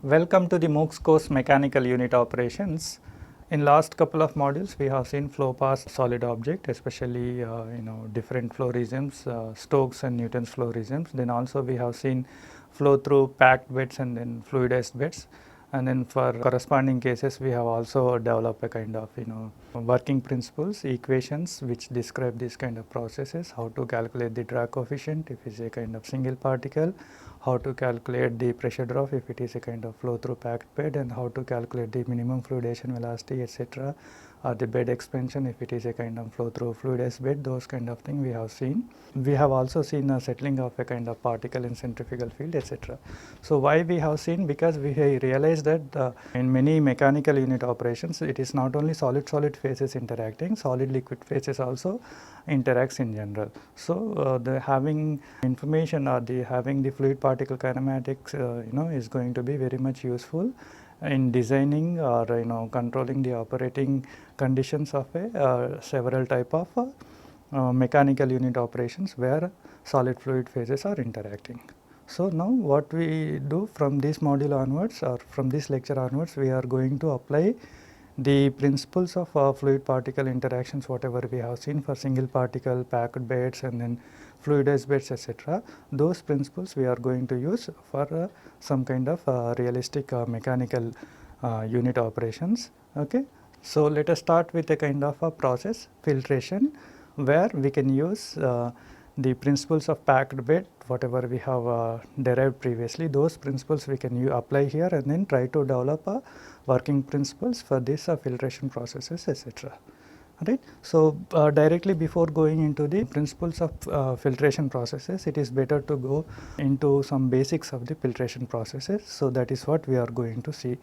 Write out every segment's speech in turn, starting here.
Welcome to the MOOCs course Mechanical Unit Operations. In last couple of modules we have seen flow path solid object, especially different flow regimes, Stokes and Newton's flow regimes. Then also we have seen flow through packed beds and then fluidized beds. And then for corresponding cases we have also developed a kind of working principles, equations which describe these kind of processes, how to calculate the drag coefficient if it is a kind of single particle, how to calculate the pressure drop if it is a kind of flow through packed bed, and how to calculate the minimum fluidization velocity, etc., or the bed expansion if it is a kind of flow through fluidized bed. Those kind of thing we have seen. We have also seen a settling of a kind of particle in centrifugal field, etc. So why we have seen? Because we realized that in many mechanical unit operations it is not only solid phases interacting, solid liquid phases also interacts in general. So the having information or the having the fluid particle kinematics is going to be very much useful in designing or controlling the operating conditions of a several type of mechanical unit operations where solid fluid phases are interacting. So now what we do from this module onwards or from this lecture onwards, we are going to apply the principles of fluid particle interactions, whatever we have seen for single particle, packed beds and then fluidized beds, etc. Those principles we are going to use for some kind of realistic mechanical unit operations. Okay. So let us start with a kind of a process, filtration, where we can use the principles of packed bed, whatever we have derived previously. Those principles we can apply here and then try to develop working principles for this filtration processes, etc. Right. So directly before going into the principles of filtration processes, it is better to go into some basics of the filtration processes. So that is what we are going to see.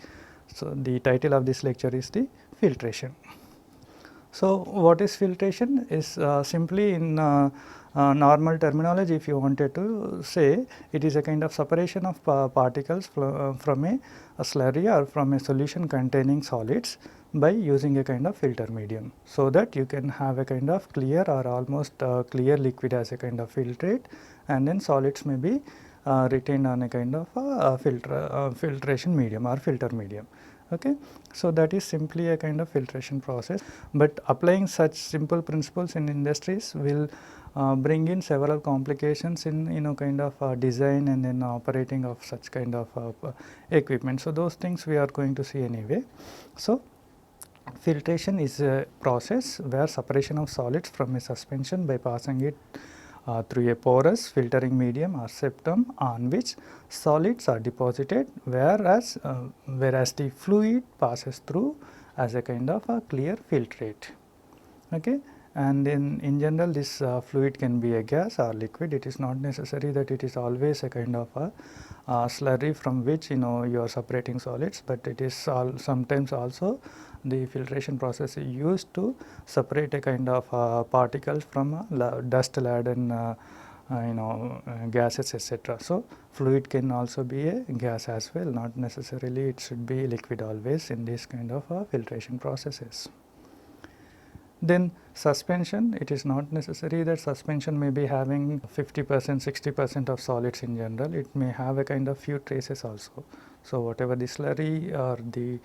So the title of this lecture is the filtration. So what is filtration? Is simply in normal terminology, if you wanted to say, it is a kind of separation of particles from a slurry or from a solution containing solids by using a kind of filter medium, so that you can have a kind of clear or almost clear liquid as a kind of filtrate, and then solids may be retained on a kind of filtration medium or filter medium. Okay. So that is simply a kind of filtration process, but applying such simple principles in industries will bring in several complications in kind of design and then operating of such kind of equipment. So those things we are going to see anyway. So filtration is a process where separation of solids from a suspension by passing it through a porous filtering medium or septum on which solids are deposited, whereas the fluid passes through as a kind of a clear filtrate. Okay. And in general this fluid can be a gas or liquid. It is not necessary that it is always a kind of a slurry from which you are separating solids, but it is sometimes also the filtration process is used to separate a kind of particles from dust laden gases, etc. So fluid can also be a gas as well, not necessarily it should be liquid always in this kind of filtration processes. Then suspension, it is not necessary that suspension may be having 50%, 60% of solids in general. It may have a kind of few traces also. So whatever the slurry or the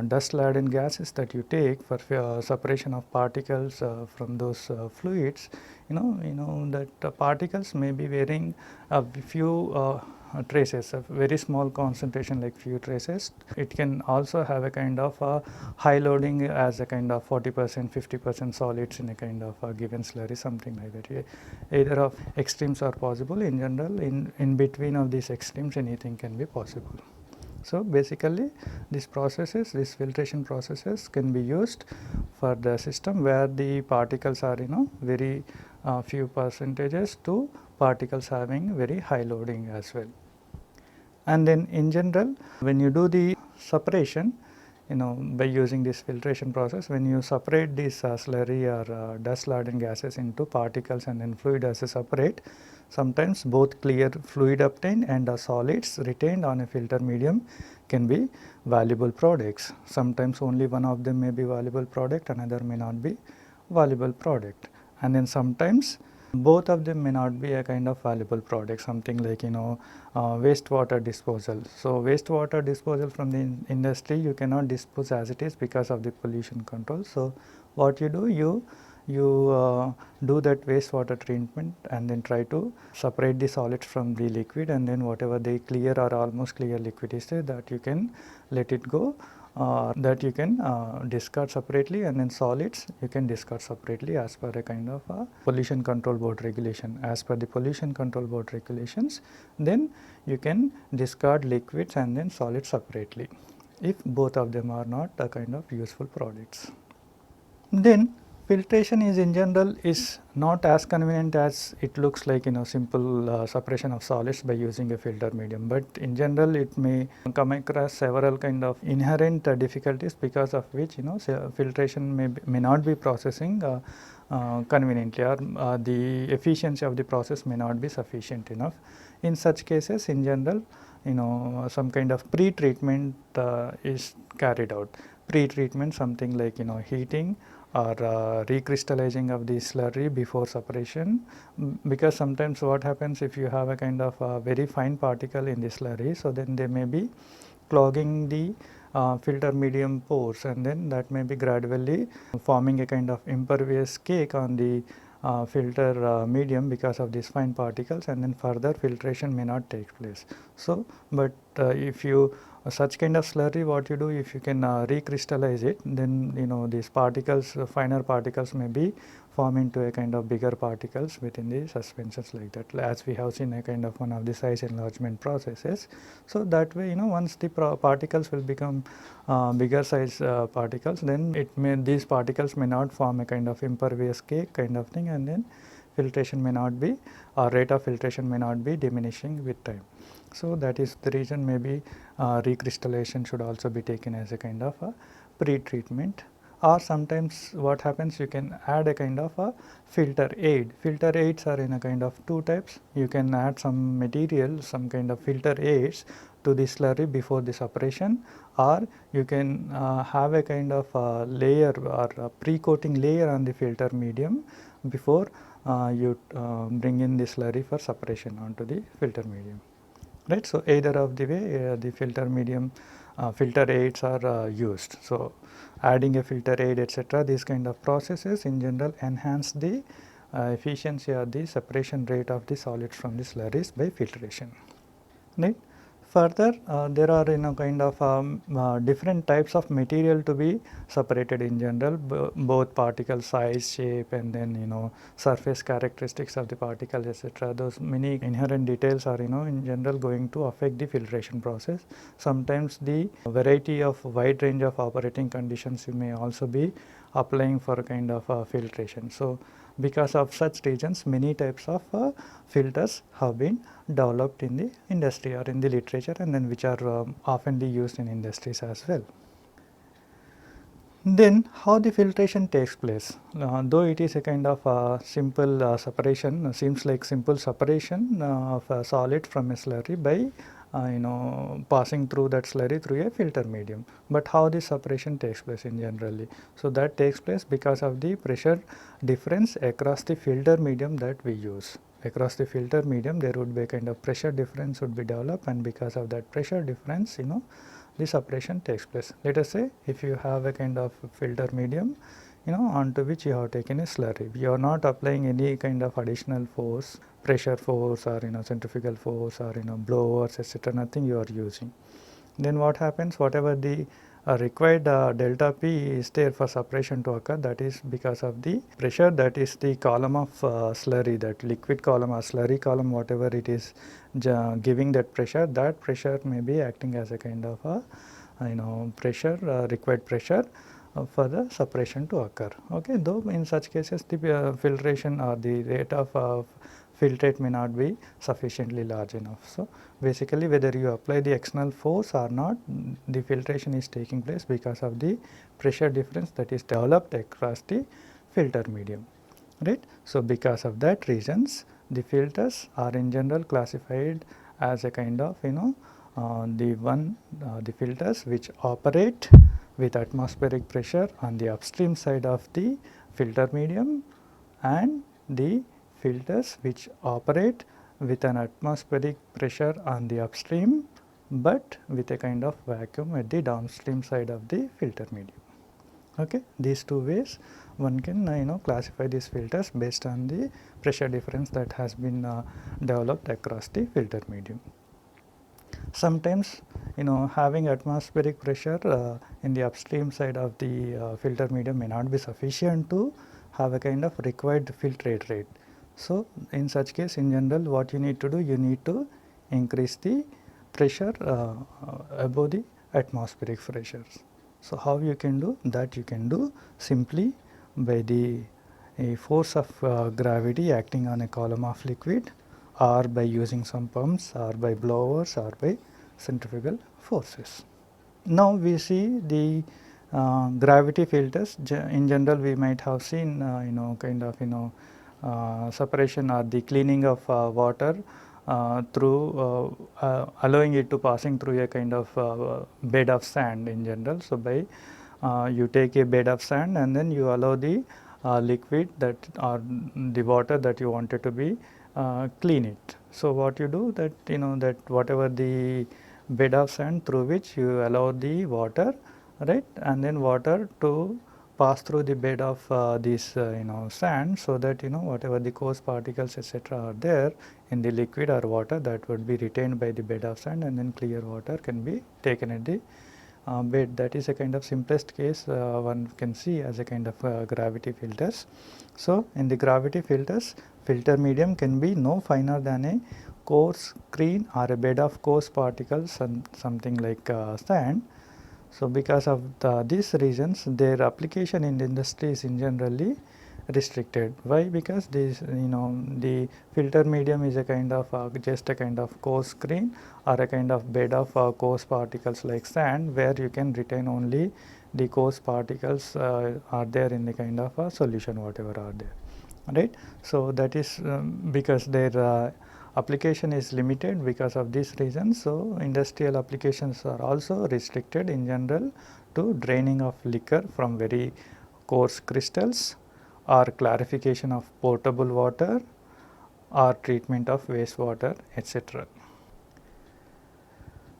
dust laden gases that you take for separation of particles from those fluids, that particles may be varying a few traces, a very small concentration like few traces. It can also have a kind of high loading as a kind of 40%, 50% solids in a kind of a given slurry, something like that. Either of extremes are possible. In general, in between of these extremes anything can be possible. So basically these filtration processes can be used for the system where the particles are very few percentages to particles having very high loading as well. And then in general when you do the separation by using this filtration process, when you separate these slurry or dust laden gases into particles and then fluid as a separate, sometimes both clear fluid obtained and solids retained on a filter medium can be valuable products. Sometimes only one of them may be valuable product, another may not be valuable product. And then sometimes both of them may not be a kind of valuable product, something like wastewater disposal. So wastewater disposal from the industry, you cannot dispose as it is because of the pollution control. So what you do, you do that wastewater treatment and then try to separate the solids from the liquid, and then whatever the clear or almost clear liquid is there, that you can let it go, that you can discard separately, and then solids you can discard separately as per a kind of pollution control board regulation. As per the pollution control board regulations, then you can discard liquids and then solids separately if both of them are not a kind of useful products. Then filtration is in general is not as convenient as it looks like, simple separation of solids by using a filter medium, but in general it may come across several kind of inherent difficulties, because of which filtration may not be processing conveniently, or the efficiency of the process may not be sufficient enough. In such cases, in general, some kind of pre-treatment is carried out. Pre-treatment, something like heating or recrystallizing of the slurry before separation, because sometimes what happens, if you have a kind of very fine particle in the slurry, so then they may be clogging the filter medium pores, and then that may be gradually forming a kind of impervious cake on the filter medium because of these fine particles, and then further filtration may not take place. So, but if you such kind of slurry, what you do, if you can recrystallize it, then these particles, finer particles may be form into a kind of bigger particles within the suspensions, like that, as we have seen a kind of one of the size enlargement processes. So that way, once the particles will become bigger size particles, then these particles may not form a kind of impervious cake kind of thing, and then filtration may not be, or rate of filtration may not be diminishing with time. So that is the reason maybe recrystallization should also be taken as a kind of a pre-treatment. Or sometimes what happens, you can add a kind of a filter aid. Filter aids are in a kind of two types. You can add some material, some kind of filter aids to the slurry before the separation, or you can have a kind of a layer or a pre-coating layer on the filter medium before you bring in the slurry for separation onto the filter medium. Right. So either of the way the filter medium filter aids are used. So adding a filter aid, etc., these kind of processes in general enhance the efficiency or the separation rate of the solids from the slurries by filtration. Right. Further, there are kind of different types of material to be separated in general, both particle size, shape, and then surface characteristics of the particles, etc. Those many inherent details are in general going to affect the filtration process. Sometimes the variety of wide range of operating conditions you may also be applying for a kind of filtration. So because of such reasons, many types of filters have been developed in the industry or in the literature, and then which are oftenly used in industries as well. Then how the filtration takes place, though it is a kind of simple separation, seems like simple separation of a solid from a slurry by passing through that slurry through a filter medium. But how this separation takes place in generally? So that takes place because of the pressure difference across the filter medium that we use. Across the filter medium, there would be a kind of pressure difference would be developed, and because of that pressure difference, the separation takes place. Let us say if you have a kind of filter medium, onto which you have taken a slurry, you are not applying any kind of additional force, pressure force, or centrifugal force, or blowers, etc., nothing you are using. Then what happens, whatever the required delta P is there for separation to occur, that is because of the pressure, that is the column of slurry, that liquid column or slurry column, whatever it is giving that pressure may be acting as a kind of a pressure, required pressure for the separation to occur. Okay, though in such cases the filtration or the rate of filtrate may not be sufficiently large enough. So basically, whether you apply the external force or not, the filtration is taking place because of the pressure difference that is developed across the filter medium, right. So because of that reasons, the filters are in general classified as a kind of the filters which operate with atmospheric pressure on the upstream side of the filter medium, and the filters which operate with an atmospheric pressure on the upstream, but with a kind of vacuum at the downstream side of the filter medium. Okay. These two ways one can classify these filters based on the pressure difference that has been developed across the filter medium. Sometimes having atmospheric pressure in the upstream side of the filter medium may not be sufficient to have a kind of required filtrate rate. So, in such case, in general, what you need to do, you need to increase the pressure above the atmospheric pressures. So, how you can do that? You can do simply by the force of gravity acting on a column of liquid, or by using some pumps, or by blowers, or by centrifugal forces. Now, we see the gravity filters. In general, we might have seen kind of separation or the cleaning of water through allowing it to passing through a kind of bed of sand in general. So, by you take a bed of sand and then you allow the liquid that or the water that you wanted to be clean it. So, what you do that that whatever the bed of sand through which you allow the water, right, and then water to pass through the bed of this sand, so that whatever the coarse particles etc. are there in the liquid or water, that would be retained by the bed of sand, and then clear water can be taken at the bed. That is a kind of simplest case one can see as a kind of gravity filters. So, in the gravity filters, filter medium can be no finer than a coarse screen or a bed of coarse particles and something like sand. So, because of these reasons, their application in the industry is in generally restricted. Why? Because this the filter medium is a kind of just a kind of coarse screen or a kind of bed of coarse particles like sand, where you can retain only the coarse particles are there in the kind of a solution whatever are there, right. So, that is because their application is limited because of these reasons. So, industrial applications are also restricted in general to draining of liquor from very coarse crystals, or clarification of potable water, or treatment of wastewater etc.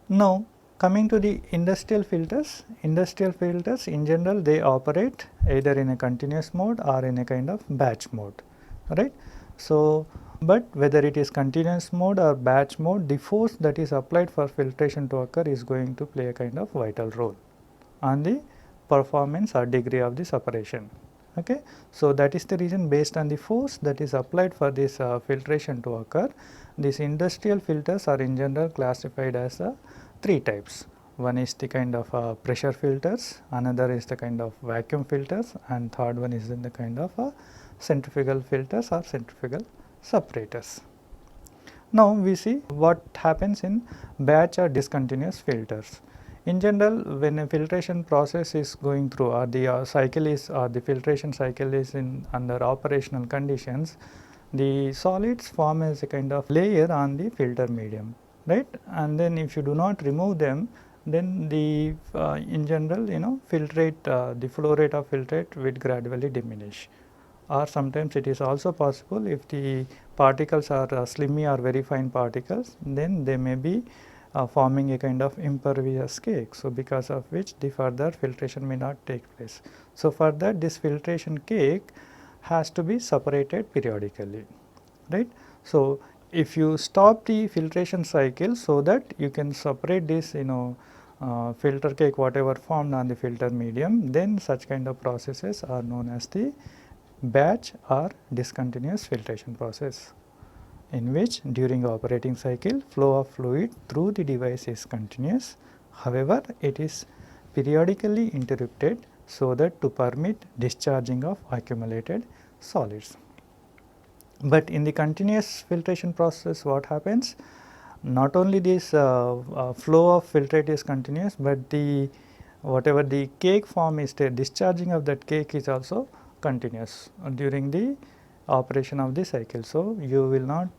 Now, coming to the industrial filters in general, they operate either in a continuous mode or in a kind of batch mode, right. So, but whether it is continuous mode or batch mode, the force that is applied for filtration to occur is going to play a kind of vital role on the performance or degree of the separation. Okay. So, that is the reason, based on the force that is applied for this filtration to occur, these industrial filters are in general classified as three types. One is the kind of pressure filters, another is the kind of vacuum filters, and third one is in the kind of centrifugal filters or centrifugal separators. Now, we see what happens in batch or discontinuous filters. In general, when a filtration process is going through, or the cycle is, or the filtration cycle is in under operational conditions, the solids form as a kind of layer on the filter medium, right. And then if you do not remove them, then the in general filtrate the flow rate of filtrate will gradually diminish. Or sometimes it is also possible, if the particles are slimy or very fine particles, then they may be forming a kind of impervious cake. So, because of which the further filtration may not take place. So, for that, this filtration cake has to be separated periodically, right. So, if you stop the filtration cycle, so that you can separate this filter cake whatever formed on the filter medium, then such kind of processes are known as the batch or discontinuous filtration process, in which during operating cycle flow of fluid through the device is continuous. However, it is periodically interrupted so that to permit discharging of accumulated solids. But in the continuous filtration process, what happens? Not only this flow of filtrate is continuous, but the whatever the cake form is there, discharging of that cake is also continuous during the operation of the cycle. So, you will not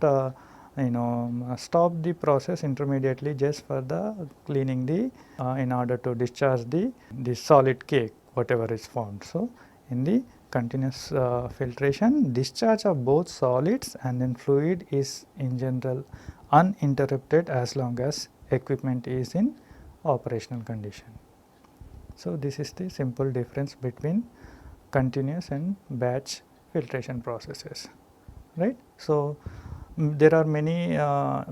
stop the process intermediately just for the cleaning the in order to discharge the solid cake whatever is formed. So, in the continuous filtration, discharge of both solids and then fluid is in general uninterrupted as long as equipment is in operational condition. So, this is the simple difference between continuous and batch filtration processes, right. So, there are many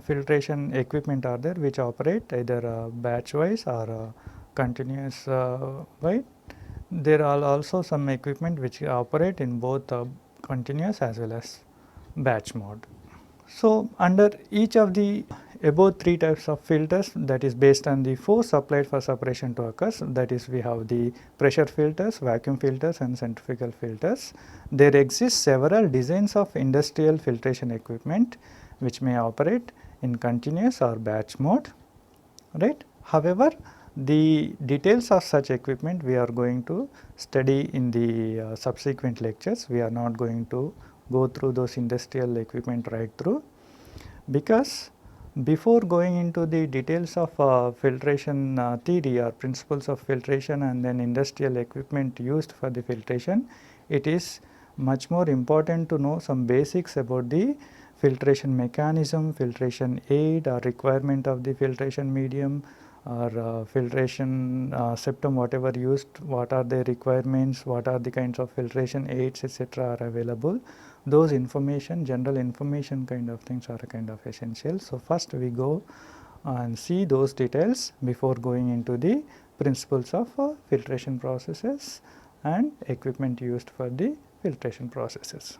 filtration equipment are there which operate either batch wise or continuous wise. There are also some equipment which operate in both continuous as well as batch mode. So, under each of the above three types of filters, that is based on the force applied for separation to occur, that is we have the pressure filters, vacuum filters and centrifugal filters. There exist several designs of industrial filtration equipment which may operate in continuous or batch mode, right. However, the details of such equipment we are going to study in the subsequent lectures. We are not going to go through those industrial equipment right through, because before going into the details of filtration theory or principles of filtration and then industrial equipment used for the filtration, it is much more important to know some basics about the filtration mechanism, filtration aid or requirement of the filtration medium or filtration septum whatever used, what are the requirements, what are the kinds of filtration aids etc. are available. Those information, general information kind of things are kind of essential. So, first we go and see those details before going into the principles of filtration processes and equipment used for the filtration processes.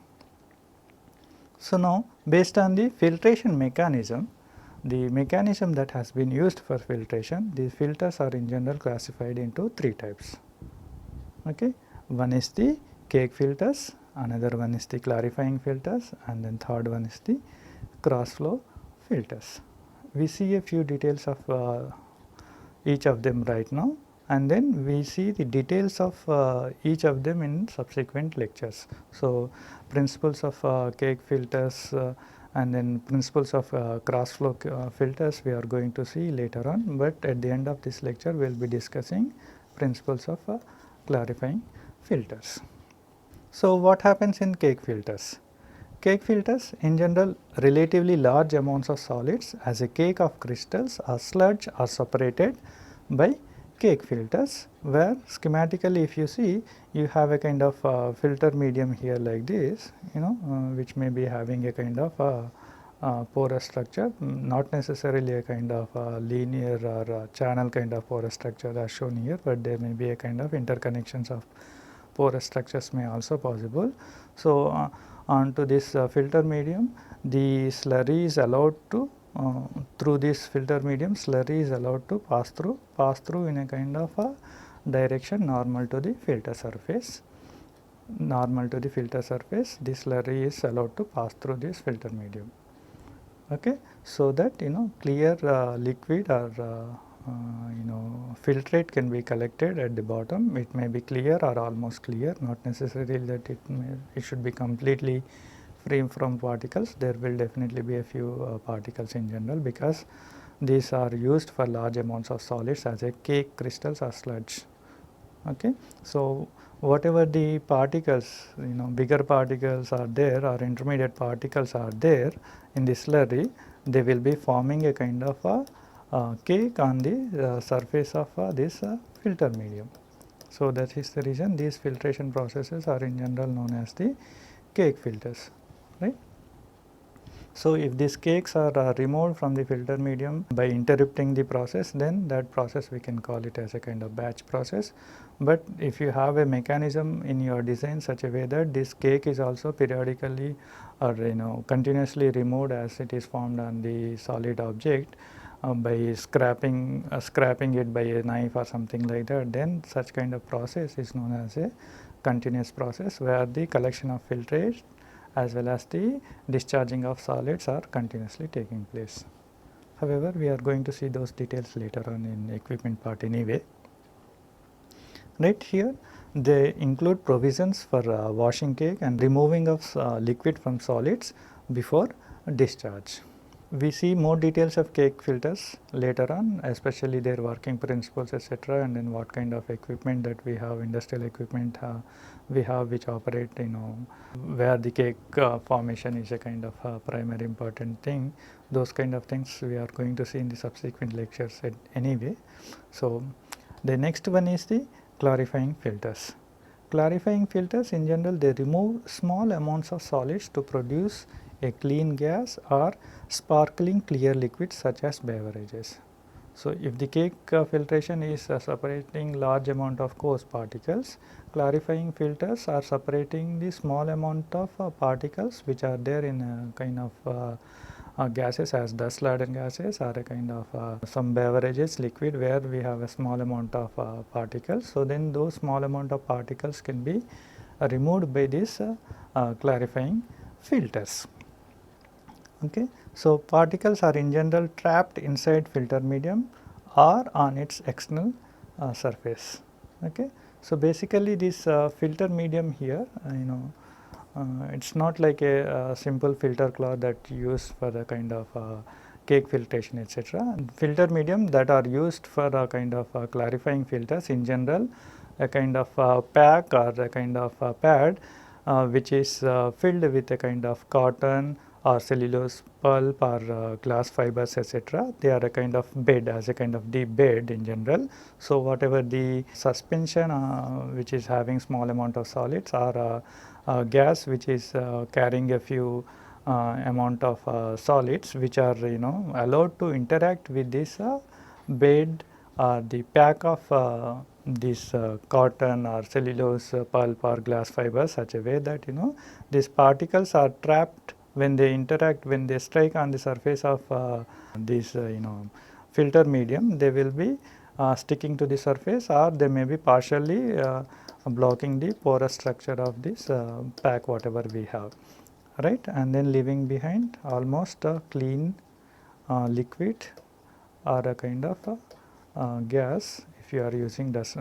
So, now based on the filtration mechanism, the mechanism that has been used for filtration, these filters are in general classified into three types. Okay. One is the cake filters, another one is the clarifying filters and then third one is the cross flow filters. We see a few details of each of them right now and then we see the details of each of them in subsequent lectures. So, principles of cake filters and then principles of cross flow filters we are going to see later on, but at the end of this lecture we will be discussing principles of clarifying filters. So, what happens in cake filters? Cake filters in general relatively large amounts of solids as a cake of crystals or sludge are separated by cake filters, where schematically if you see you have a kind of filter medium here like this, which may be having a kind of porous structure, not necessarily a kind of linear or channel kind of porous structure as shown here, but there may be a kind of interconnections of porous structures may also possible. So, onto this filter medium, the slurry is allowed to through this filter medium, slurry is allowed to pass through in a kind of a direction normal to the filter surface. Normal to the filter surface, this slurry is allowed to pass through this filter medium. Okay, so that clear liquid or filtrate can be collected at the bottom. It may be clear or almost clear, not necessarily that it should be completely free from particles. There will definitely be a few particles in general, because these are used for large amounts of solids as a cake, crystals or sludge. Okay. So, whatever the particles, bigger particles are there or intermediate particles are there in the slurry, they will be forming a kind of a cake on the surface of this filter medium. So, that is the reason these filtration processes are in general known as the cake filters, right. So, if these cakes are removed from the filter medium by interrupting the process, then that process we can call it as a kind of batch process. But if you have a mechanism in your design such a way that this cake is also periodically or continuously removed as it is formed on the solid object by scraping it by a knife or something like that, then such kind of process is known as a continuous process, where the collection of filtrate as well as the discharging of solids are continuously taking place. However, we are going to see those details later on in equipment part anyway. Right here, they include provisions for washing cake and removing of liquid from solids before discharge. We see more details of cake filters later on, especially their working principles, etc., and then what kind of equipment that we have, industrial equipment we have which operate, where the cake formation is a kind of primary important thing. Those kind of things we are going to see in the subsequent lectures anyway. So the next one is the clarifying filters. Clarifying filters in general, they remove small amounts of solids to produce a clean gas or sparkling clear liquids such as beverages. So, if the cake filtration is separating large amount of coarse particles, clarifying filters are separating the small amount of particles which are there in a kind of gases as dust laden gases, or a kind of some beverages liquid where we have a small amount of particles. So, then those small amount of particles can be removed by these clarifying filters. Okay. So, particles are in general trapped inside filter medium or on its external surface. Okay. So, basically this filter medium here, it is not like a simple filter cloth that used for the kind of cake filtration, etc. Filter medium that are used for a kind of clarifying filters in general, a kind of pack or a kind of pad which is filled with a kind of cotton or cellulose pulp or glass fibers, etc. They are a kind of bed, as a kind of deep bed in general. So, whatever the suspension which is having small amount of solids, or gas which is carrying a few amount of solids which are allowed to interact with this bed or the pack of this cotton or cellulose pulp or glass fibers, such a way that these particles are trapped when they interact, when they strike on the surface of this filter medium. They will be sticking to the surface, or they may be partially blocking the porous structure of this pack whatever we have, right, and then leaving behind almost a clean liquid or a kind of gas if you are using this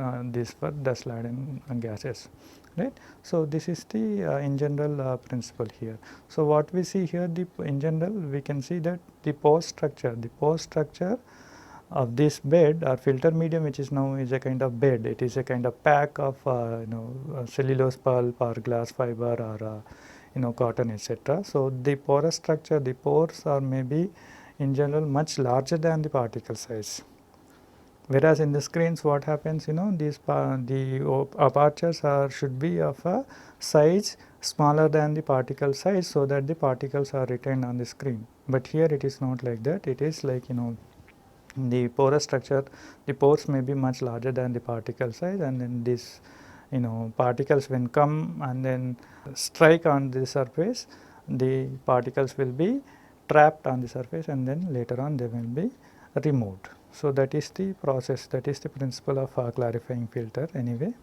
for dust laden gases, right. So, this is the in general principle here. So, what we see here, in general we can see that the pore structure of this bed or filter medium, which is now is a kind of bed, it is a kind of pack of cellulose pulp or glass fiber or cotton, etc. So, the porous structure, the pores are maybe in general much larger than the particle size. Whereas in the screens what happens, these the apertures should be of a size smaller than the particle size, so that the particles are retained on the screen. But here it is not like that. It is like the porous structure, the pores may be much larger than the particle size, and then this particles when come and then strike on the surface, the particles will be trapped on the surface and then later on they will be removed. So, that is the process, that is the principle of clarifying filter anyway.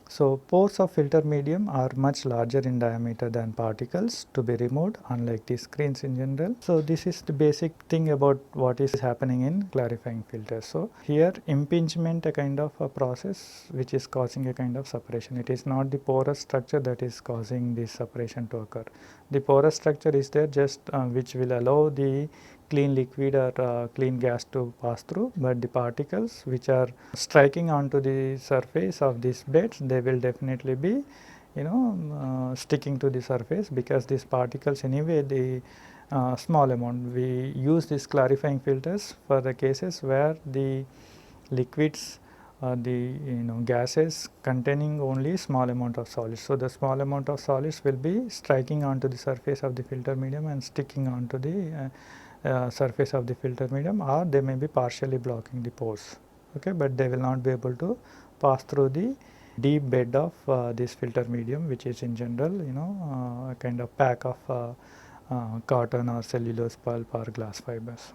So, pores of filter medium are much larger in diameter than particles to be removed, unlike the screens in general. So, this is the basic thing about what is happening in clarifying filters. So, here impingement, a kind of a process which is causing a kind of separation. It is not the porous structure that is causing this separation to occur. The porous structure is there just which will allow the clean liquid or clean gas to pass through, but the particles which are striking onto the surface of these beds, they will definitely be sticking to the surface, because these particles anyway, the small amount, we use these clarifying filters for the cases where the liquids, the gases containing only small amount of solids. So, the small amount of solids will be striking onto the surface of the filter medium and sticking onto the surface of the filter medium, or they may be partially blocking the pores, okay, but they will not be able to pass through the deep bed of this filter medium, which is in general a kind of pack of cotton or cellulose pulp or glass fibers,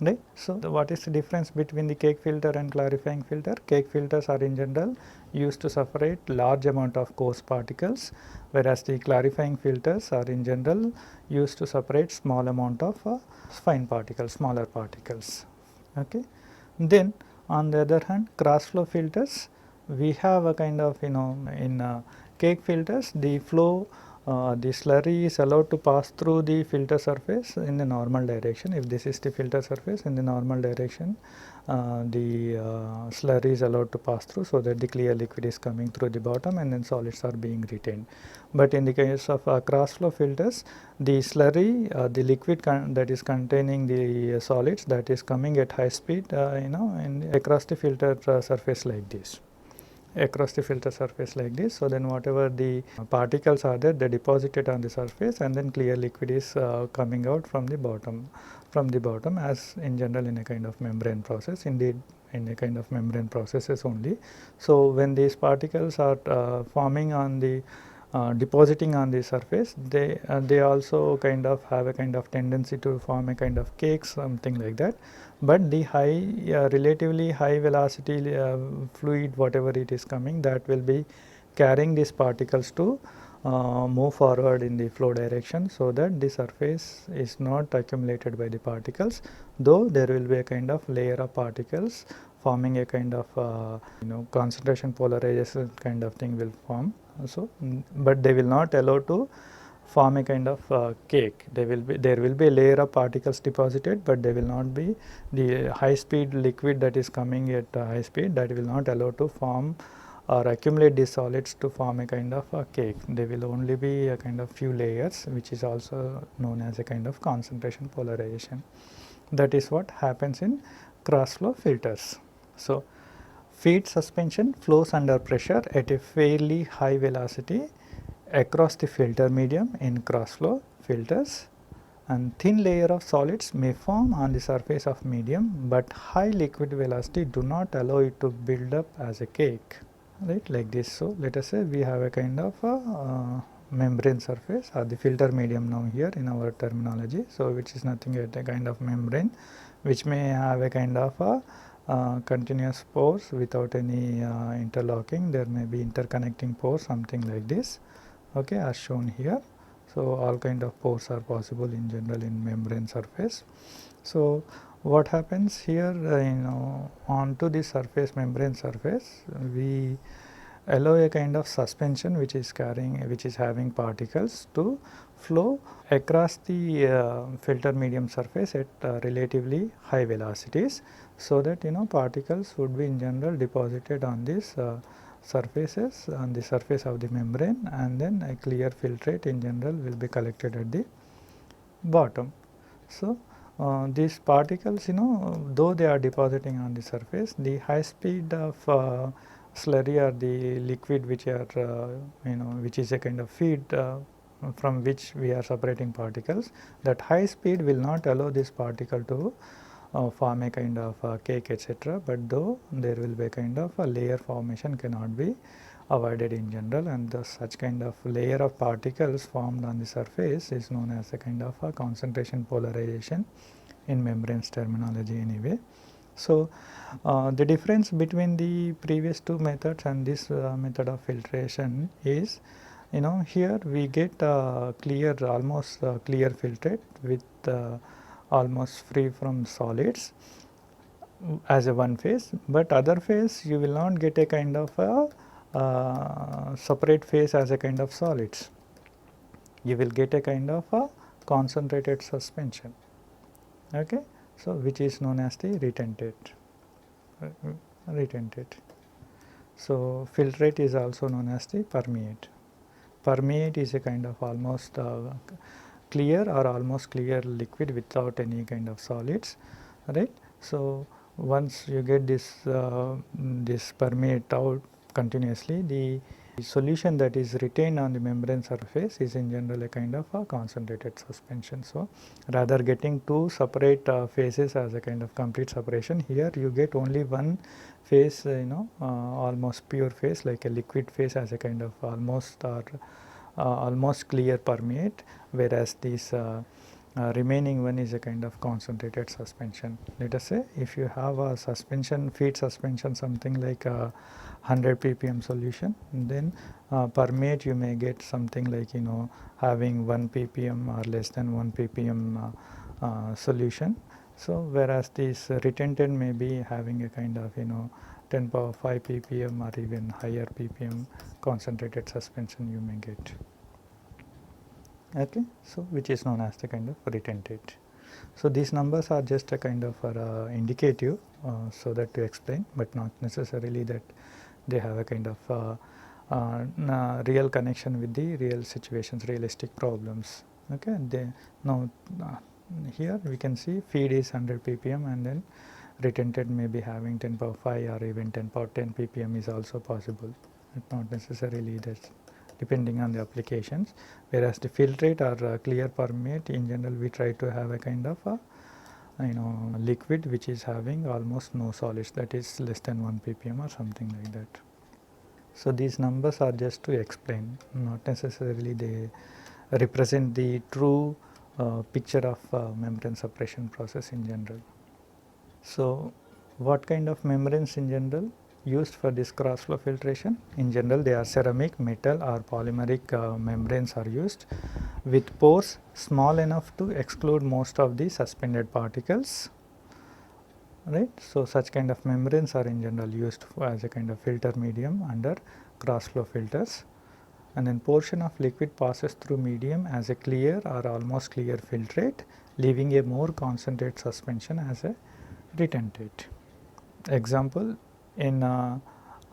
right. So, what is the difference between the cake filter and clarifying filter? Cake filters are in general used to separate large amount of coarse particles, whereas the clarifying filters are in general used to separate small amount of fine particles, smaller particles, okay. Then on the other hand, cross flow filters, we have a kind of in cake filters, the flow the slurry is allowed to pass through the filter surface in the normal direction. If this is the filter surface in the normal direction, the slurry is allowed to pass through, so that the clear liquid is coming through the bottom and then solids are being retained. But in the case of cross flow filters, the slurry, the liquid that is containing the solids, that is coming at high speed, and across the filter surface like this. Across the filter surface like this. So then whatever the particles are there, they deposited on the surface, and then clear liquid is coming out from the bottom, as in general in a kind of membrane process, indeed in a kind of membrane processes only. So when these particles are forming on the depositing on the surface, they also kind of have a kind of tendency to form a kind of cake, something like that. But the relatively high velocity fluid, whatever it is coming, that will be carrying these particles to move forward in the flow direction, so that the surface is not accumulated by the particles, though there will be a kind of layer of particles forming a kind of concentration polarization kind of thing will form. So, but they will not allow to form a kind of cake. There will be a layer of particles deposited, but they will not be the high speed liquid that is coming at high speed, that will not allow to form or accumulate these solids to form a kind of a cake. They will only be a kind of few layers, which is also known as a kind of concentration polarization. That is what happens in cross flow filters. So, feed suspension flows under pressure at a fairly high velocity across the filter medium in cross flow filters, and thin layer of solids may form on the surface of medium, but high liquid velocity do not allow it to build up as a cake, right, like this. So, let us say we have a kind of a membrane surface, or the filter medium now here in our terminology. So, which is nothing but a kind of membrane which may have a kind of a continuous pores without any interlocking. There may be interconnecting pores, something like this, okay, as shown here. So, all kind of pores are possible in general in membrane surface. So, what happens here, onto the surface, membrane surface, we allow a kind of suspension which is having particles to flow across the filter medium surface at relatively high velocities, so that particles would be in general deposited on these surfaces, on the surface of the membrane, and then a clear filtrate in general will be collected at the bottom. So, these particles, though they are depositing on the surface, the high speed of slurry or the liquid which are which is a kind of feed from which we are separating particles, that high speed will not allow this particle to form a kind of cake, etc. But though there will be a kind of a layer formation cannot be avoided in general, and thus such kind of layer of particles formed on the surface is known as a kind of a concentration polarization in membranes terminology anyway. So, the difference between the previous two methods and this method of filtration is, here we get clear, almost clear filtrate with almost free from solids as a one phase, but other phase you will not get a kind of a separate phase as a kind of solids. You will get a kind of a concentrated suspension, okay. So, which is known as the retentate. So, filtrate is also known as the permeate. Permeate is a kind of almost clear or almost clear liquid without any kind of solids, right. So, once you get this permeate out continuously, the solution that is retained on the membrane surface is in general a kind of a concentrated suspension. So, rather getting two separate phases as a kind of complete separation, here you get only one phase, almost pure phase, like a liquid phase as a kind of almost or almost clear permeate, whereas this remaining one is a kind of concentrated suspension. Let us say if you have a suspension, feed suspension, something like a 100 ppm solution, then permeate you may get something like having 1 ppm or less than 1 ppm solution. So, whereas this retentate may be having a kind of 10 power 5 ppm or even higher ppm concentrated suspension you may get. okay. So which is known as the kind of retentate. So these numbers are just a kind of indicative, so that to explain, but not necessarily that they have a kind of real connection with the real situations, realistic problems. Okay, they now here we can see feed is 100 ppm and then retentate may be having 10 power 5 or even 10 power 10 ppm is also possible. It's not necessarily that, depending on the applications, whereas the filtrate or clear permeate, in general we try to have a kind of a liquid which is having almost no solids, that is less than 1 ppm or something like that. So these numbers are just to explain, not necessarily they represent the true picture of membrane suppression process in general. So what kind of membranes in general used for this cross flow filtration? In general they are ceramic, metal or polymeric membranes are used with pores small enough to exclude most of the suspended particles, right. So such kind of membranes are in general used as a kind of filter medium under cross flow filters, and then portion of liquid passes through medium as a clear or almost clear filtrate, leaving a more concentrated suspension as a retentate. Example, in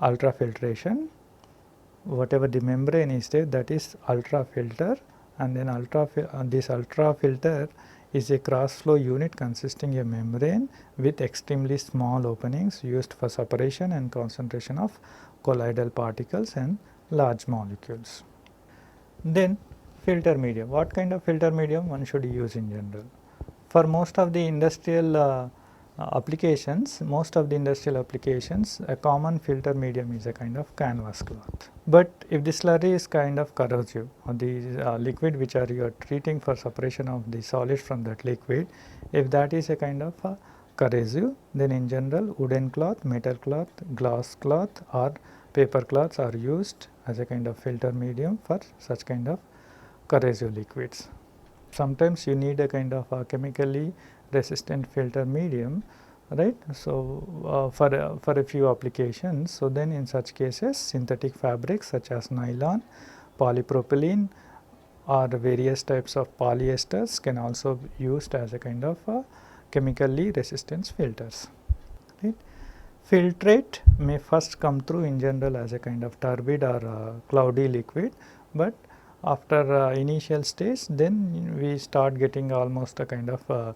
ultrafiltration, whatever the membrane is there, that is ultrafilter, and then this ultrafilter is a cross flow unit consisting a membrane with extremely small openings used for separation and concentration of colloidal particles and large molecules. Then filter medium. What kind of filter medium one should use in general? For most of the industrial applications, a common filter medium is a kind of canvas cloth. But if the slurry is kind of corrosive, or the liquid which you are treating for separation of the solids from that liquid, if that is a kind of corrosive, then in general wooden cloth, metal cloth, glass cloth or paper cloths are used as a kind of filter medium for such kind of corrosive liquids. Sometimes you need a kind of a chemically resistant filter medium, right. So for a few applications, so then in such cases synthetic fabrics such as nylon, polypropylene or various types of polyesters can also be used as a kind of chemically resistant filters, right. Filtrate may first come through in general as a kind of turbid or cloudy liquid, but after initial stage, then we start getting almost a kind of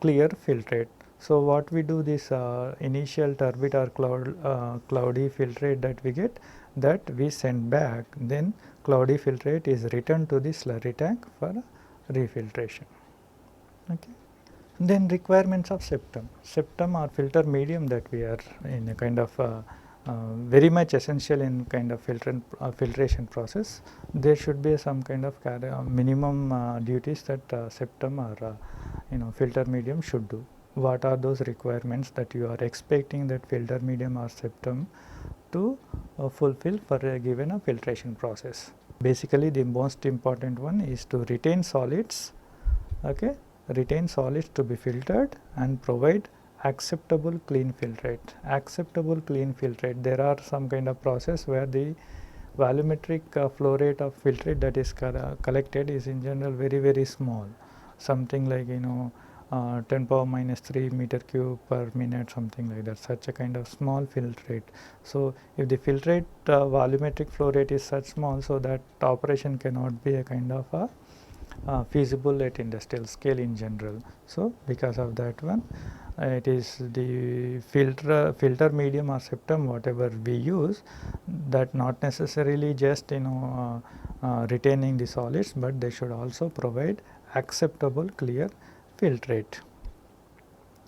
clear filtrate. So what we do, this initial turbid or cloudy filtrate that we get, that we send back, then cloudy filtrate is returned to the slurry tank for refiltration. Okay. Then requirements of septum or filter medium that we are in a kind of very much essential in kind of filtration process. There should be some kind of minimum duties that septum or filter medium should do. What are those requirements that you are expecting that filter medium or septum to fulfill for a given filtration process? Basically the most important one is to retain solids, okay, retain solids to be filtered and provide acceptable clean filtrate. Acceptable clean filtrate, there are some kind of process where the volumetric flow rate of filtrate that is collected is in general very small, something like 10 power minus 3 meter cube per minute, something like that, such a kind of small filtrate. So if the filtrate volumetric flow rate is such small, so that operation cannot be a kind of a feasible at industrial scale in general. So because of that one, it is the filter medium or septum whatever we use, that not necessarily just retaining the solids, but they should also provide acceptable clear filtrate,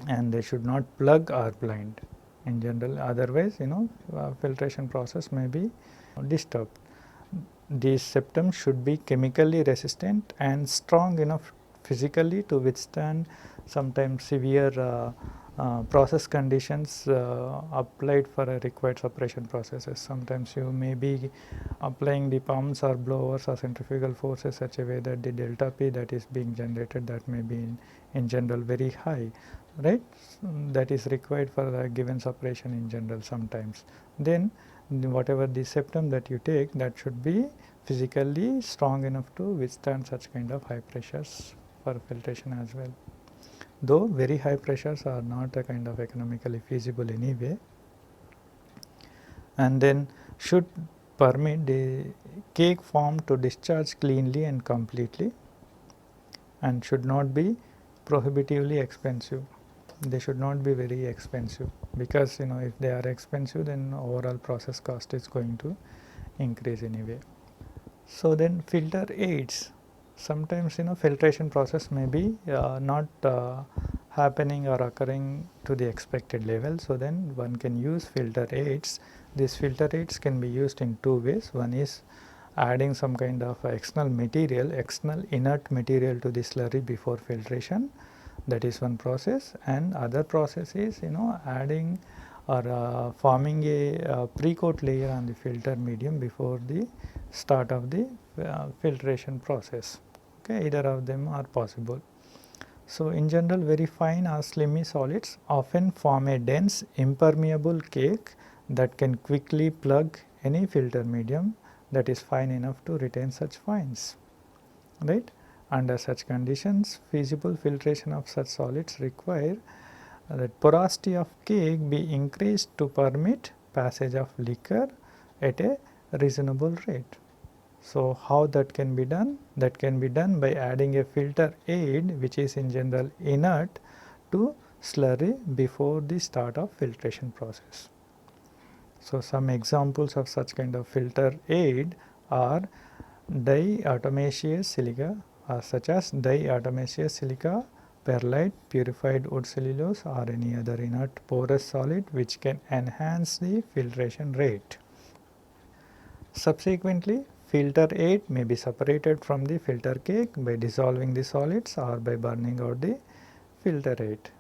and they should not plug or blind in general, otherwise filtration process may be disturbed. These septums should be chemically resistant and strong enough physically to withstand sometimes severe process conditions applied for a required separation processes. Sometimes you may be applying the pumps or blowers or centrifugal forces such a way that the delta P that is being generated, that may be in general very high, right. That is required for a given separation in general sometimes. Then whatever the septum that you take, that should be physically strong enough to withstand such kind of high pressures for filtration as well. Though very high pressures are not a kind of economically feasible anyway, and then should permit the cake form to discharge cleanly and completely, and should not be prohibitively expensive. They should not be very expensive, because if they are expensive, then overall process cost is going to increase anyway. So then filter aids, sometimes filtration process may be not happening or occurring to the expected level. So then one can use filter aids. These filter aids can be used in two ways. One is adding some kind of external inert material to the slurry before filtration. That is one process, and other process is adding or forming a pre-coat layer on the filter medium before the start of the filtration process. Okay, either of them are possible. So in general, very fine or slimy solids often form a dense impermeable cake that can quickly plug any filter medium that is fine enough to retain such fines, right. Under such conditions, feasible filtration of such solids require that porosity of cake be increased to permit passage of liquor at a reasonable rate. So how that can be done? That can be done by adding a filter aid, which is in general inert, to slurry before the start of filtration process. So some examples of such kind of filter aid are diatomaceous silica, such as diatomaceous silica, perlite, purified wood cellulose, or any other inert porous solid which can enhance the filtration rate. Subsequently, filter aid may be separated from the filter cake by dissolving the solids or by burning out the filter aid.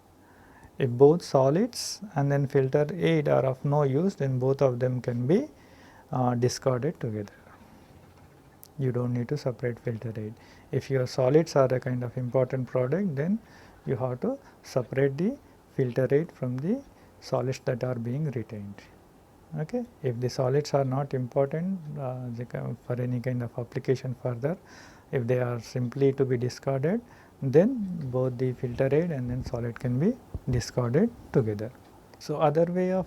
If both solids and then filter aid are of no use, then both of them can be discarded together. You do not need to separate filter aid. If your solids are a kind of important product, then you have to separate the filter aid from the solids that are being retained. Okay. If the solids are not important for any kind of application further, if they are simply to be discarded, then both the filter aid and then solid can be discarded together. So other way of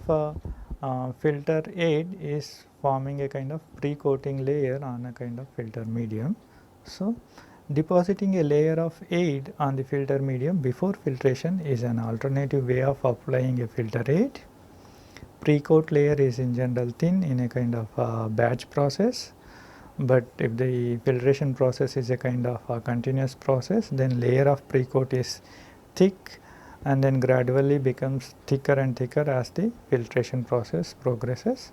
filter aid is forming a kind of pre-coating layer on a kind of filter medium. So depositing a layer of aid on the filter medium before filtration is an alternative way of applying a filter aid. Pre-coat layer is in general thin in a kind of batch process, but if the filtration process is a kind of a continuous process, then layer of pre-coat is thick and then gradually becomes thicker and thicker as the filtration process progresses.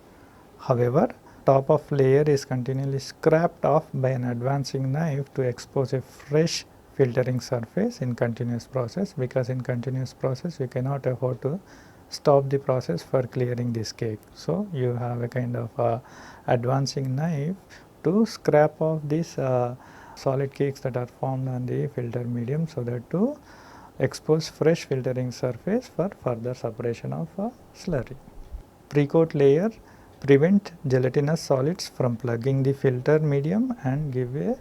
However, top of layer is continually scraped off by an advancing knife to expose a fresh filtering surface in continuous process, because in continuous process you cannot afford to stop the process for clearing this cake. So you have a kind of advancing knife to scrap off these solid cakes that are formed on the filter medium, so that to expose fresh filtering surface for further separation of slurry. Pre-coat layer prevent gelatinous solids from plugging the filter medium and give a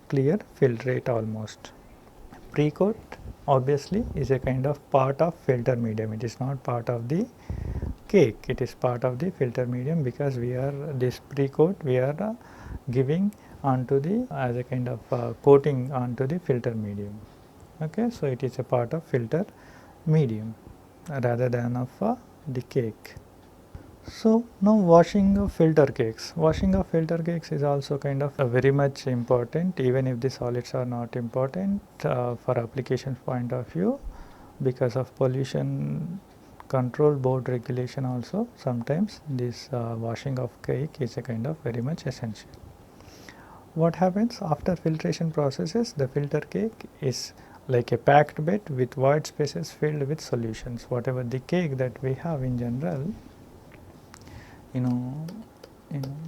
clear filtrate almost. Pre-coat obviously is a kind of part of filter medium. It is not part of the cake. It is part of the filter medium, because this pre-coat we are giving onto the as a kind of coating onto the filter medium. Okay, so it is a part of filter medium rather than of the cake. So now washing of filter cakes. Washing of filter cakes is also kind of very much important, even if the solids are not important for application point of view, because of pollution control board regulation also. Sometimes this washing of cake is a kind of very much essential. What happens after filtration processes? The filter cake is like a packed bed with void spaces filled with solutions. Whatever the cake that we have in general,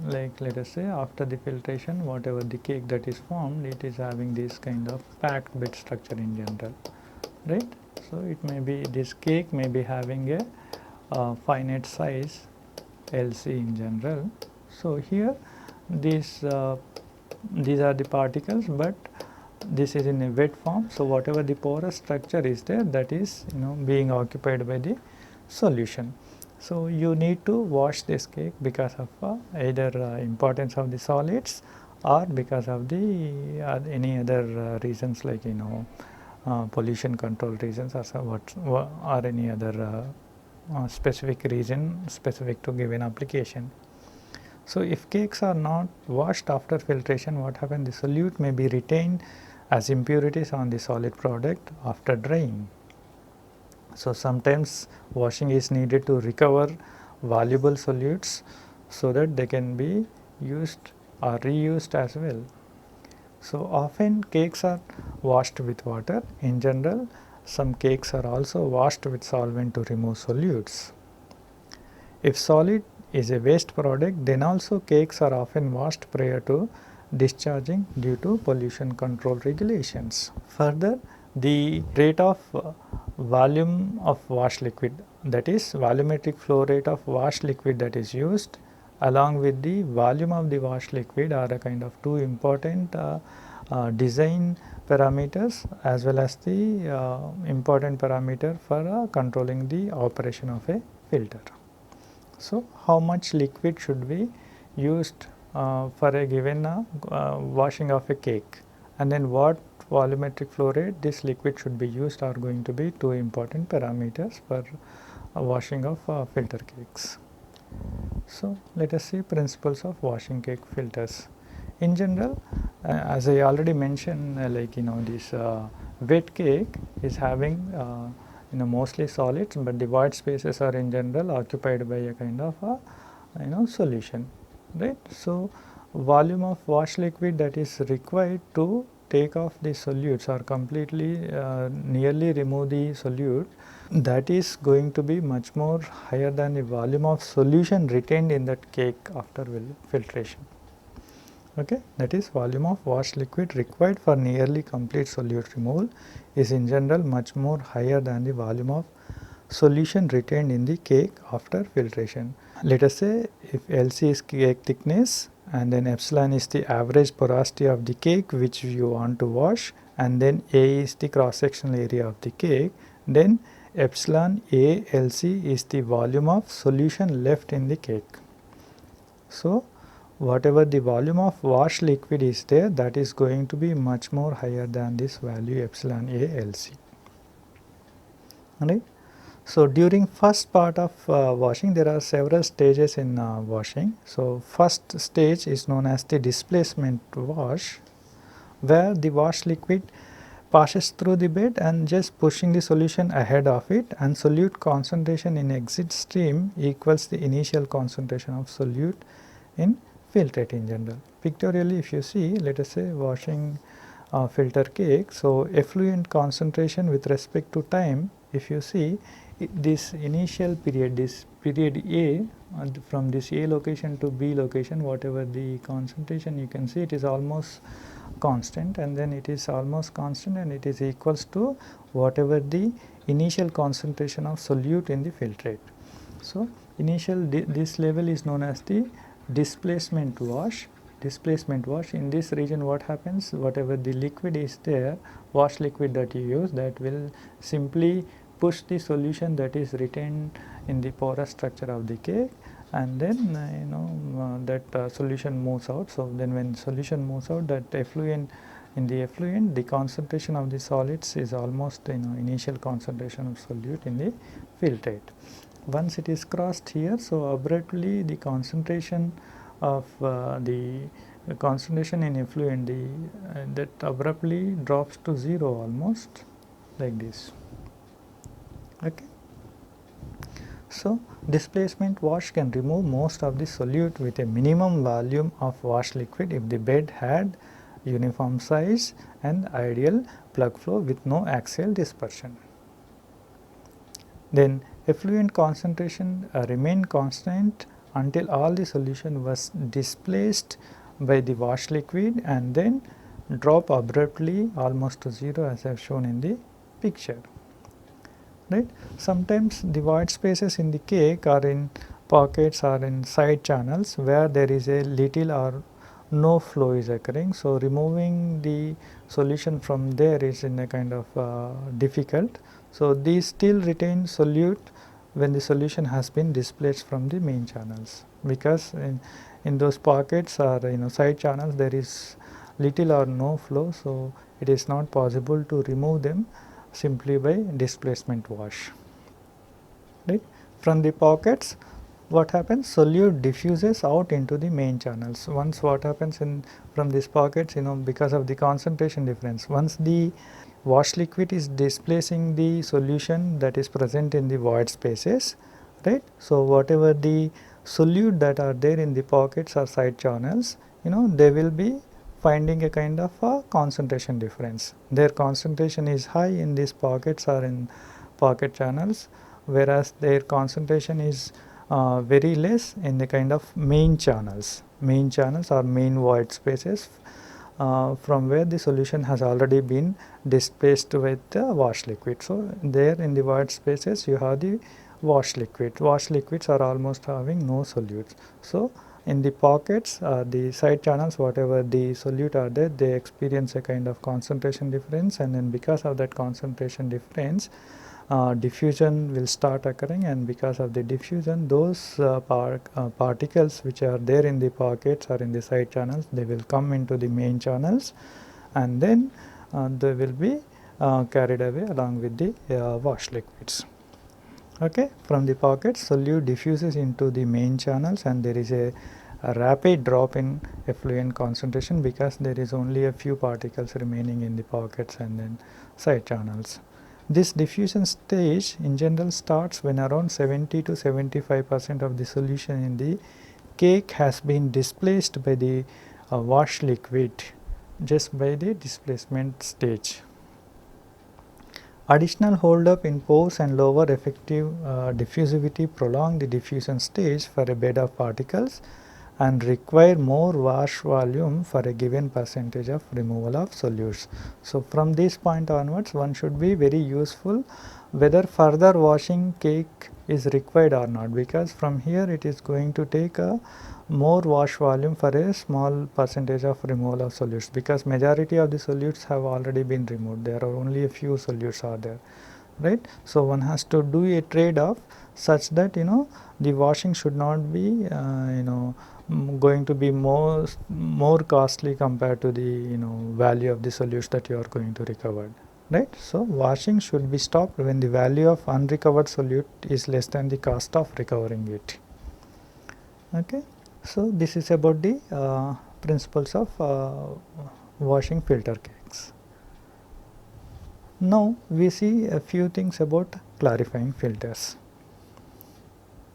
like let us say after the filtration, whatever the cake that is formed, it is having this kind of packed bed structure in general, right. So it may be, this cake may be having a finite size LC in general. So here this these are the particles, but this is in a wet form. So, whatever the porous structure is there, that is being occupied by the solution. So, you need to wash this cake because of either importance of the solids or because of the any other reasons like pollution control reasons, or any other specific reason specific to given application. So, if cakes are not washed after filtration, what happens? The solute may be retained as impurities on the solid product after drying. So, sometimes washing is needed to recover valuable solutes so that they can be used or reused as well. So, often cakes are washed with water. In general, some cakes are also washed with solvent to remove solutes. If solid is a waste product, then also cakes are often washed prior to discharging due to pollution control regulations. Further, the rate of volume of wash liquid, that is volumetric flow rate of wash liquid that is used, along with the volume of the wash liquid, are a kind of two important design parameters as well as the important parameter for controlling the operation of a filter. So, how much liquid should be used for a given washing of a cake, and then what volumetric flow rate this liquid should be used are going to be two important parameters for washing of filter cakes. So, let us see principles of washing cake filters. In general, as I already mentioned, this wet cake is having mostly solids, but the void spaces are in general occupied by a kind of solution, right. So, volume of wash liquid that is required to take off the solutes or completely nearly remove the solute, that is going to be much more higher than the volume of solution retained in that cake after filtration. Okay, that is volume of wash liquid required for nearly complete solute removal is in general much more higher than the volume of solution retained in the cake after filtration. Let us say if LC is cake thickness and then epsilon is the average porosity of the cake which you want to wash, and then A is the cross sectional area of the cake, then epsilon A LC is the volume of solution left in the cake. So, whatever the volume of wash liquid is there, that is going to be much more higher than this value epsilon A LC. Right. So, during first part of washing, there are several stages in washing. So, first stage is known as the displacement wash, where the wash liquid passes through the bed and just pushing the solution ahead of it, and solute concentration in exit stream equals the initial concentration of solute in filtrate in general. Pictorially, if you see, let us say washing filter cake. So, effluent concentration with respect to time, if you see this initial period, this period A, from this A location to B location, whatever the concentration, you can see it is almost constant, and then it is almost constant and it is equals to whatever the initial concentration of solute in the filtrate. So, initial this level is known as the displacement wash. Displacement wash, in this region what happens, whatever the liquid is there, wash liquid that you use, that will simply push the solution that is retained in the porous structure of the cake, and then that solution moves out. So, then when solution moves out, that effluent, in the effluent the concentration of the solids is almost initial concentration of solute in the filtrate. Once it is crossed here, so abruptly the concentration of the concentration in effluent, that abruptly drops to 0 almost like this. Okay. So, displacement wash can remove most of the solute with a minimum volume of wash liquid if the bed had uniform size and ideal plug flow with no axial dispersion. Then effluent concentration remained constant until all the solution was displaced by the wash liquid and then drop abruptly almost to 0, as I have shown in the picture. Right. Sometimes the void spaces in the cake are in pockets or in side channels where there is a little or no flow is occurring. So, removing the solution from there is in a kind of difficult. So, these still retain solute when the solution has been displaced from the main channels, because in those pockets or side channels there is little or no flow. So, it is not possible to remove them simply by displacement wash. Right. From the pockets, what happens, solute diffuses out into the main channels. Once what happens from these pockets, because of the concentration difference, once the wash liquid is displacing the solution that is present in the void spaces, right. So, whatever the solute that are there in the pockets or side channels, they will be finding a kind of a concentration difference. Their concentration is high in these pockets or in pocket channels, whereas their concentration is very less in the kind of main channels or main void spaces from where the solution has already been displaced with the wash liquid. So, there in the void spaces you have the wash liquid. Wash liquids are almost having no solutes. So, in the pockets, the side channels, whatever the solute are there, they experience a kind of concentration difference, and then because of that concentration difference, diffusion will start occurring, and because of the diffusion, those particles which are there in the pockets or in the side channels, they will come into the main channels, and then they will be carried away along with the wash liquids. Okay. From the pockets, solute diffuses into the main channels, and there is a rapid drop in effluent concentration because there is only a few particles remaining in the pockets and then side channels. This diffusion stage in general starts when around 70 to 75% of the solution in the cake has been displaced by the wash liquid just by the displacement stage. Additional hold up in pores and lower effective diffusivity prolong the diffusion stage for a bed of particles and require more wash volume for a given percentage of removal of solutes. So, from this point onwards, one should be very useful whether further washing cake is required or not, because from here it is going to take a more wash volume for a small percentage of removal of solutes, because majority of the solutes have already been removed. There are only a few solutes are there, right. So, one has to do a trade off such that the washing should not be going to be more costly compared to the value of the solutes that you are going to recover, right. So, washing should be stopped when the value of unrecovered solute is less than the cost of recovering it. Okay. So, this is about the principles of washing filter cakes. Now, we see a few things about clarifying filters.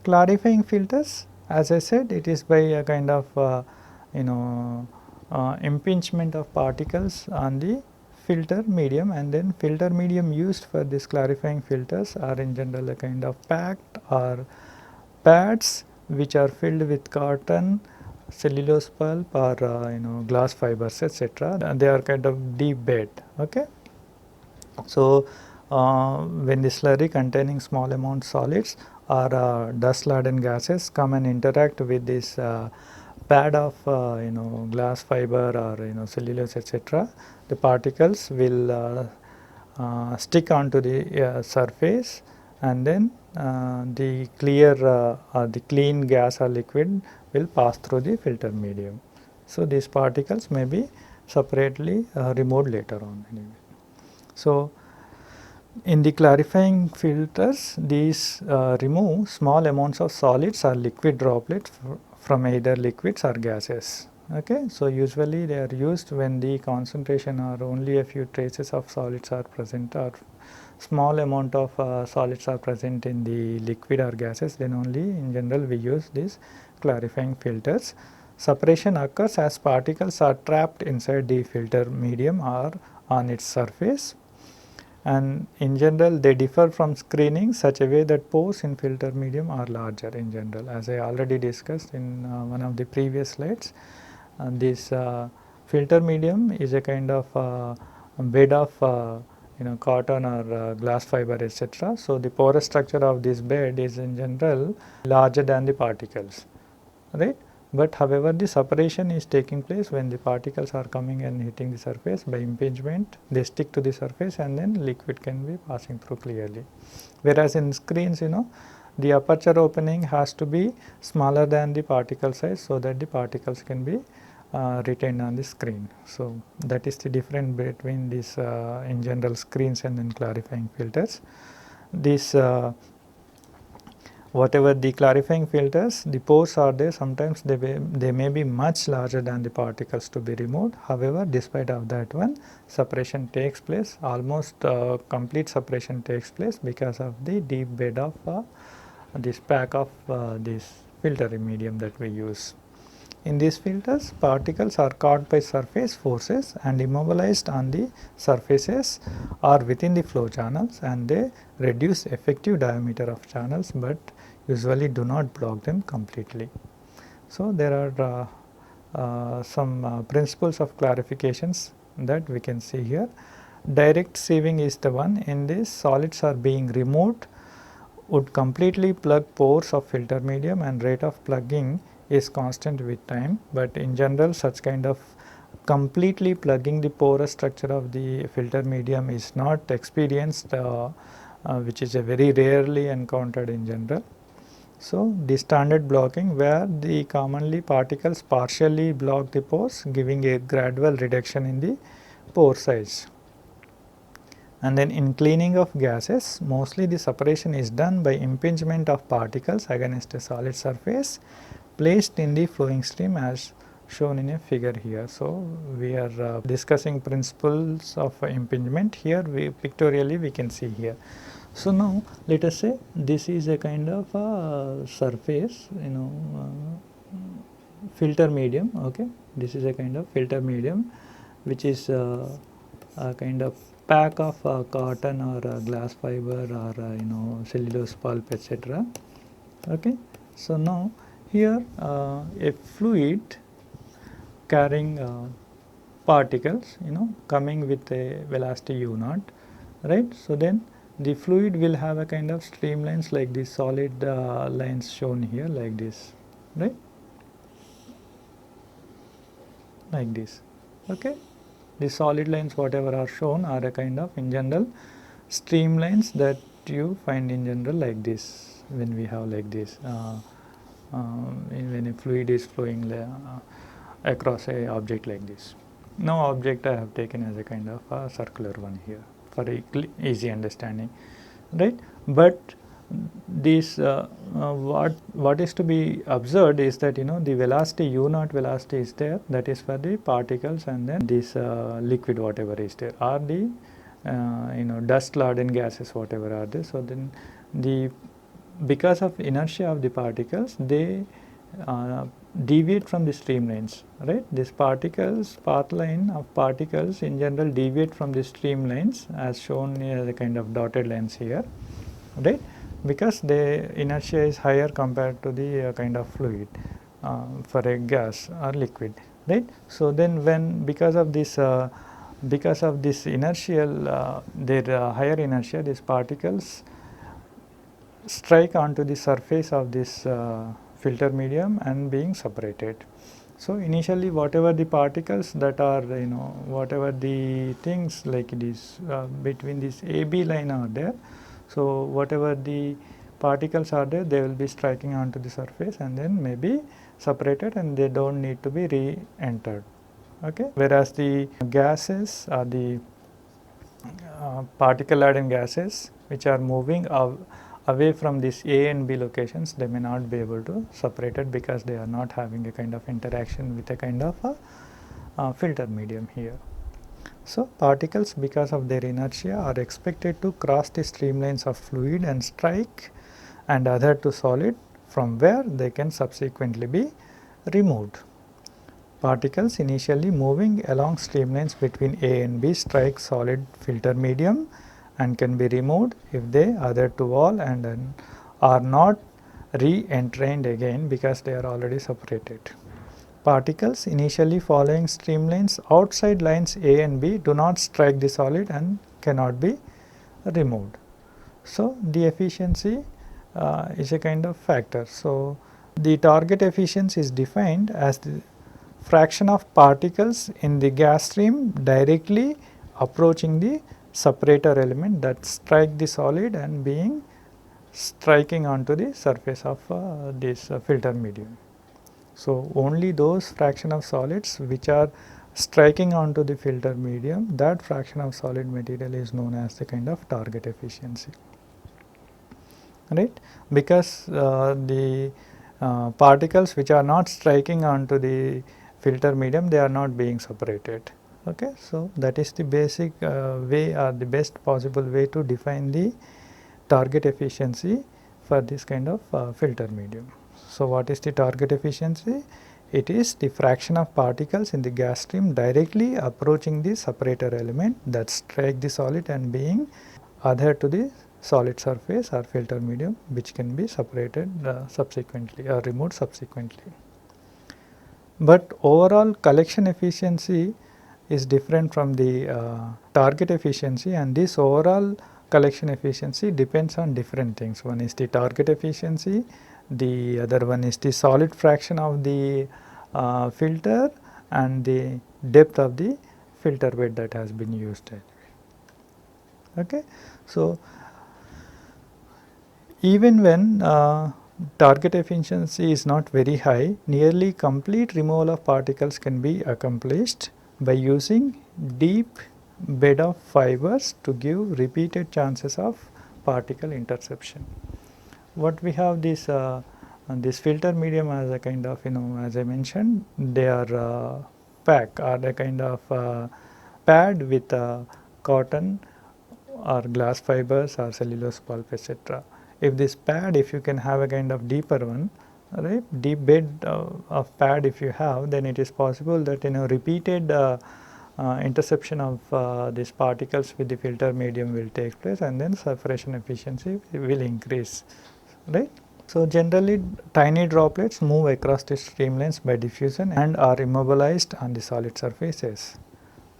Clarifying filters, as I said, it is by a kind of impingement of particles on the filter medium, and then filter medium used for this clarifying filters are in general a kind of packed or pads which are filled with cotton, cellulose pulp or glass fibers, etc. They are kind of deep bed. Okay. So, when the slurry containing small amount solids or dust laden gases come and interact with this pad of glass fiber or cellulose, etc., the particles will stick onto the surface, and then the clean gas or liquid will pass through the filter medium. So, these particles may be separately removed later on anyway. So, in the clarifying filters, these remove small amounts of solids or liquid droplets from either liquids or gases. Okay. So, usually they are used when the concentration or only a few traces of solids are present, or small amount of solids are present in the liquid or gases, then only in general we use these clarifying filters. Separation occurs as particles are trapped inside the filter medium or on its surface, and in general they differ from screening such a way that pores in filter medium are larger in general, as I already discussed in one of the previous slides. This filter medium is a kind of bed of cotton or glass fiber, etc. So, the porous structure of this bed is in general larger than the particles, right. but however the separation is taking place when the particles are coming and hitting the surface by impingement, they stick to the surface and then liquid can be passing through clearly. Whereas in screens, the aperture opening has to be smaller than the particle size so that the particles can be retained on the screen. So, that is the difference between these in general screens and then clarifying filters. This whatever the clarifying filters, the pores are there, sometimes they may be much larger than the particles to be removed. However, despite of that one, separation takes place, almost complete separation takes place because of the deep bed of this pack of this filter medium that we use. In these filters, particles are caught by surface forces and immobilized on the surfaces or within the flow channels, and they reduce effective diameter of channels, but usually do not block them completely. So, there are some principles of clarifications that we can see here. Direct sieving is the one. In this, solids are being removed, would completely plug pores of filter medium, and rate of plugging is constant with time, but in general such kind of completely plugging the porous structure of the filter medium is not experienced, which is a very rarely encountered in general. So, the standard blocking where the commonly particles partially block the pores, giving a gradual reduction in the pore size. And then in cleaning of gases, mostly the separation is done by impingement of particles against a solid surface placed in the flowing stream as shown in a figure here. So, we are discussing principles of impingement here, pictorially we can see here. So, now let us say this is a kind of a surface, filter medium, okay. This is a kind of filter medium which is a kind of pack of cotton or glass fiber or cellulose pulp, etc. Okay. So, now here a fluid carrying particles coming with a velocity u naught, right. So, then the fluid will have a kind of streamlines like the solid lines shown here like this, right, like this, okay. The solid lines whatever are shown are a kind of in general streamlines that you find in general like this when we have like this when a fluid is flowing across a object like this. Now, object I have taken as a kind of a circular one here for easy understanding, right. But this what is to be observed is that the velocity u naught velocity is there, that is for the particles, and then this liquid whatever is there, or the dust laden gases whatever are there. So, then because of inertia of the particles, they deviate from the streamlines, right. This particles, path line of particles in general deviate from the streamlines as shown as a kind of dotted lines here, right, because the inertia is higher compared to the kind of fluid for a gas or liquid, right. So, then because of this inertial their higher inertia, these particles strike onto the surface of this filter medium and being separated. So, initially whatever the particles that are whatever the things like this between this AB line are there. So, whatever the particles are there, they will be striking onto the surface and then may be separated, and they do not need to be re-entered, okay. Whereas the gases or the particle laden gases which are moving away from these A and B locations, they may not be able to separate it because they are not having a kind of interaction with a kind of a filter medium here. So, particles because of their inertia are expected to cross the streamlines of fluid and strike and adhere to solid, from where they can subsequently be removed. Particles initially moving along streamlines between A and B strike solid filter medium and can be removed if they adhere to wall and are not re-entrained again because they are already separated. Particles initially following streamlines outside lines A and B do not strike the solid and cannot be removed. So, the efficiency is a kind of factor. So, the target efficiency is defined as the fraction of particles in the gas stream directly approaching the separator element that strike the solid and being striking onto the surface of this filter medium. So, only those fraction of solids which are striking onto the filter medium, that fraction of solid material is known as the kind of target efficiency, right, because the particles which are not striking onto the filter medium, they are not being separated. Okay. So, that is the basic way or the best possible way to define the target efficiency for this kind of filter medium. So, what is the target efficiency? It is the fraction of particles in the gas stream directly approaching the separator element that strike the solid and being adhered to the solid surface or filter medium, which can be separated subsequently or removed subsequently. But overall collection efficiency is different from the target efficiency, and this overall collection efficiency depends on different things. One is the target efficiency, the other one is the solid fraction of the filter and the depth of the filter bed that has been used. Okay. So, even when target efficiency is not very high, nearly complete removal of particles can be accomplished by using deep bed of fibers to give repeated chances of particle interception. What we have this filter medium as a kind of, as I mentioned, they are pack or a kind of pad with cotton or glass fibers or cellulose pulp, etc. If this pad, if you can have a kind of deeper one, right, deep bed of pad if you have, then it is possible that repeated interception of these particles with the filter medium will take place, and then separation efficiency will increase, right. So, generally tiny droplets move across the streamlines by diffusion and are immobilized on the solid surfaces.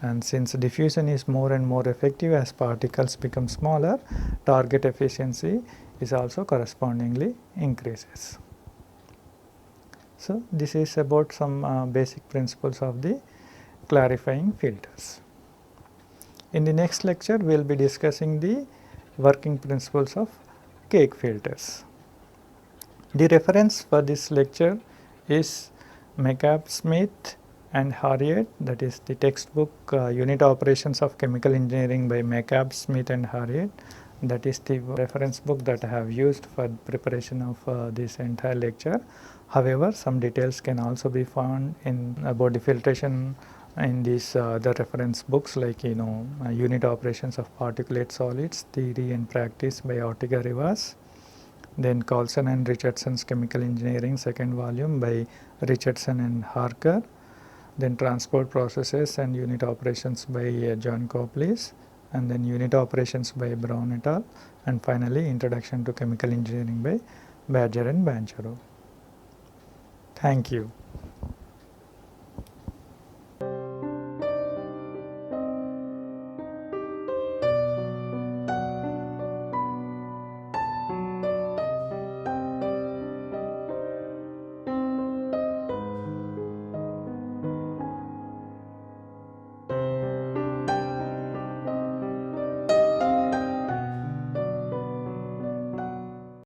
And since diffusion is more and more effective as particles become smaller, target efficiency is also correspondingly increases. So, this is about some basic principles of the clarifying filters. In the next lecture, we will be discussing the working principles of cake filters. The reference for this lecture is McCabe-Smith and Harriet, that is the textbook Unit Operations of Chemical Engineering by McCabe-Smith and Harriet. That is the reference book that I have used for preparation of this entire lecture. However, some details can also be found in about the filtration in these other reference books, like Unit Operations of Particulate Solids, Theory and Practice by Ortega Rivas. Then Carlson and Richardson's Chemical Engineering, second volume by Richardson and Harker. Then Transport Processes and Unit Operations by John Copleys, and then Unit Operations by Brown et al. And finally Introduction to Chemical Engineering by Badger and Banchero. Thank you.